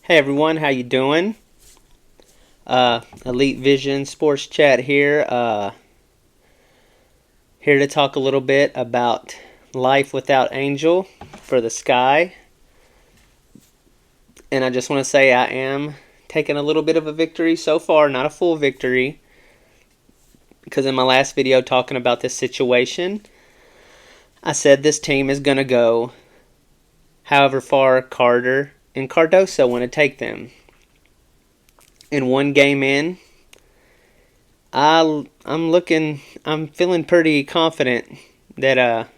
Hey everyone, how you doing? Elite Vision Sports Chat here. Here to talk a little bit about life without Angel for the Sky. And I just want to say I am taking a little bit of a victory so far, not a full victory. Because in my last video talking about this situation, I said this team is going to go however far Carter and Cardoso want to take them. In one game in, I'm feeling pretty confident that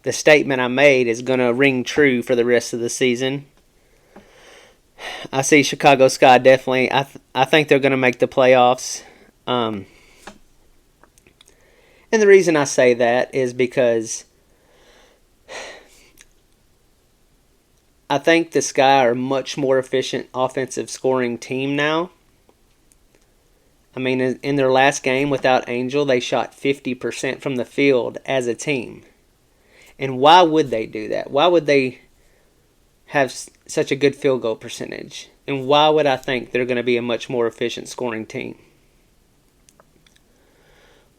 the statement I made is going to ring true for the rest of the season. I see Chicago Sky definitely. I think they're going to make the playoffs. And the reason I say that is because I think the Sky are a much more efficient offensive scoring team now. I mean, in their last game without Angel, they shot 50% from the field as a team. And why would they do that? Why would they have such a good field goal percentage? And why would I think they're going to be a much more efficient scoring team?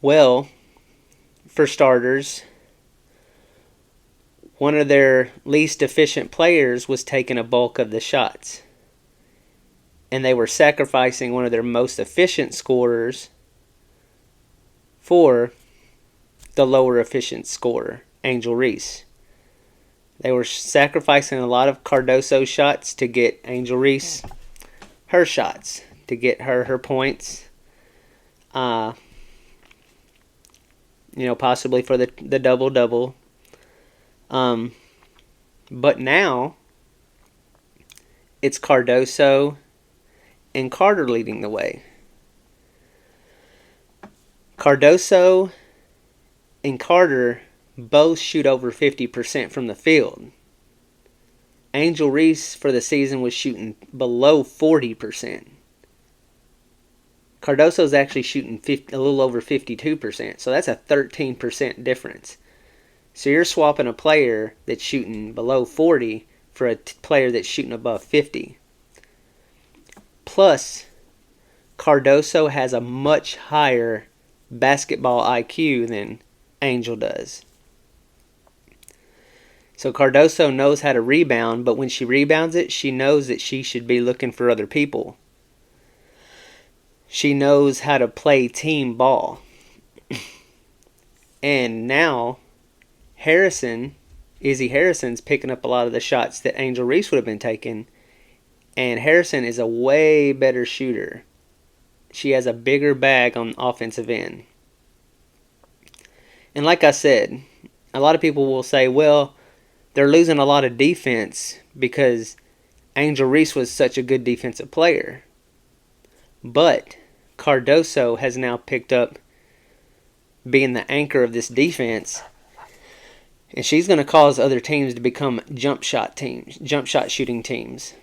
Well, for starters, one of their least efficient players was taking a bulk of the shots. And they were sacrificing one of their most efficient scorers for the lower efficient scorer, Angel Reese. They were sacrificing a lot of Cardoso shots to get Angel Reese her shots, to get her points. Possibly for the double-double. But now, it's Cardoso and Carter leading the way. Cardoso and Carter both shoot over 50% from the field. Angel Reese for the season was shooting below 40%. Cardoso's actually shooting a little over 52%, so that's a 13% difference. So you're swapping a player that's shooting below 40 for a player that's shooting above 50. Plus, Cardoso has a much higher basketball IQ than Angel does. So Cardoso knows how to rebound, but when she rebounds it, she knows that she should be looking for other people. She knows how to play team ball. And now, Izzy Harrison's picking up a lot of the shots that Angel Reese would have been taking. And Harrison is a way better shooter. She has a bigger bag on the offensive end. And like I said, a lot of people will say, well, they're losing a lot of defense because Angel Reese was such a good defensive player. But Cardoso has now picked up being the anchor of this defense. And she's going to cause other teams to become jump shot shooting teams.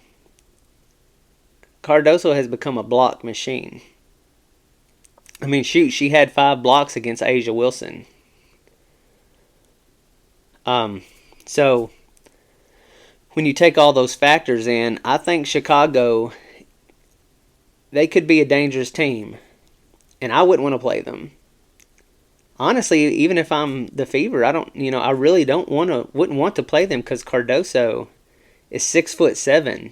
Cardoso has become a block machine. I mean, shoot, she had 5 blocks against Asia Wilson. So, when you take all those factors in, I think Chicago, they could be a dangerous team. And I wouldn't want to play them. Honestly, even if I'm the Fever, I really wouldn't want to play them because Cardoso is 6'7".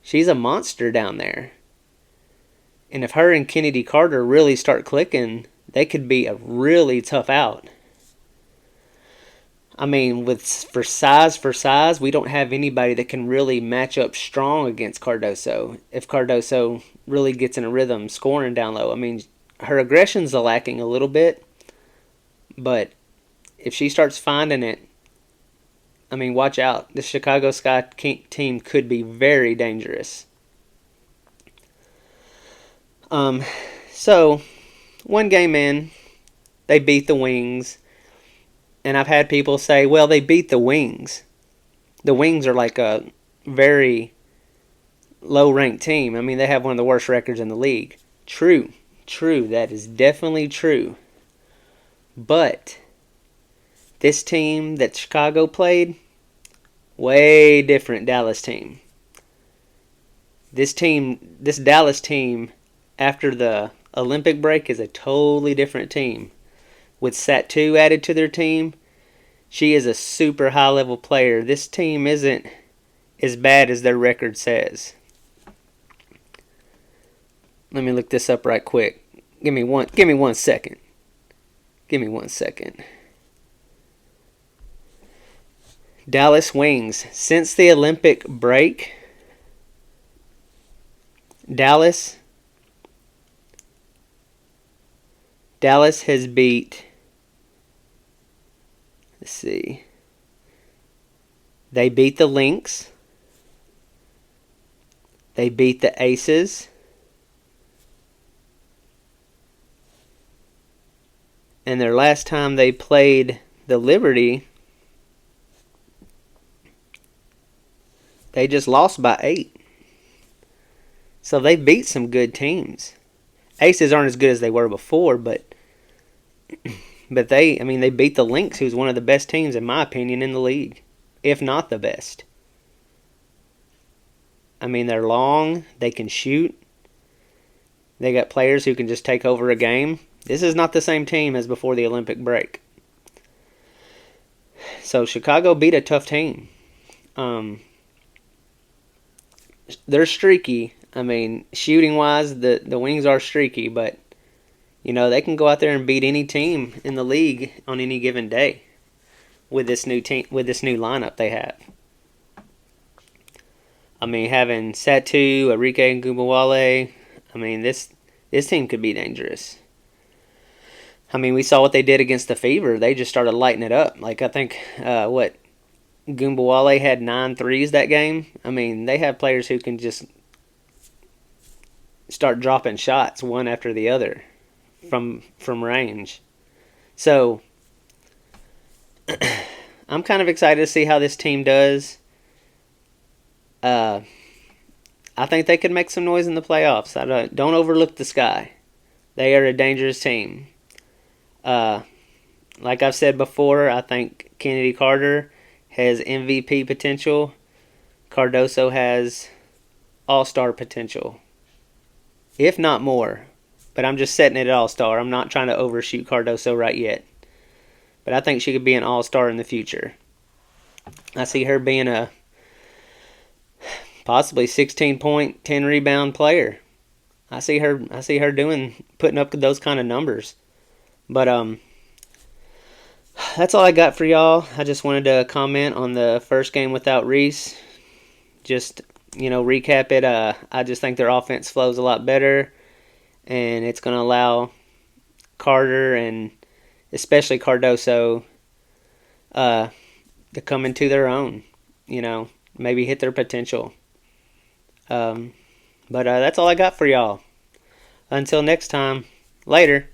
She's a monster down there. And if her and Kennedy Carter really start clicking, they could be a really tough out. I mean, for size, we don't have anybody that can really match up strong against Cardoso. If Cardoso really gets in a rhythm scoring down low, I mean, her aggression's lacking a little bit. But if she starts finding it, I mean, watch out. The Chicago Sky team could be very dangerous. So, one game in, they beat the Wings. And I've had people say, well, they beat the Wings. The Wings are like a very low-ranked team. I mean, they have one of the worst records in the league. True. That is definitely true. But this team that Chicago played, way different Dallas team. This Dallas team, after the Olympic break, is a totally different team. With Satu added to their team, she is a super high level player. This team isn't as bad as their record says. Let me look this up right quick. Give me one second. Give me 1 second. Dallas Wings. Since the Olympic break, Dallas has beat, let's see, they beat the Lynx, they beat the Aces, and their last time they played the Liberty, they just lost by 8. So they beat some good teams. Aces aren't as good as they were before, but they beat the Lynx, who's one of the best teams, in my opinion, in the league, if not the best. I mean, they're long, they can shoot, they got players who can just take over a game. This is not the same team as before the Olympic break. So Chicago beat a tough team. They're streaky. I mean, shooting-wise, the Wings are streaky, but they can go out there and beat any team in the league on any given day with this new lineup they have. I mean, having Satu, Arike, and Gubawale, I mean, this team could be dangerous. I mean, we saw what they did against the Fever. They just started lighting it up. Like, I think, Gumbawale had 9 threes that game. I mean, they have players who can just start dropping shots one after the other from range. So, I'm kind of excited to see how this team does. I think they could make some noise in the playoffs. Don't overlook the Sky. They are a dangerous team. Like I've said before, I think Kennedy Carter has MVP potential. Cardoso has all-star potential, if not more. But I'm just setting it at all-star. I'm not trying to overshoot Cardoso right yet. But I think she could be an all-star in the future. I see her being a possibly 16-point, 10-rebound player. I see her putting up those kind of numbers. But that's all I got for y'all. I just wanted to comment on the first game without Reese. Just, recap it. I just think their offense flows a lot better, and it's going to allow Carter and especially Cardoso to come into their own, maybe hit their potential. But that's all I got for y'all. Until next time, later.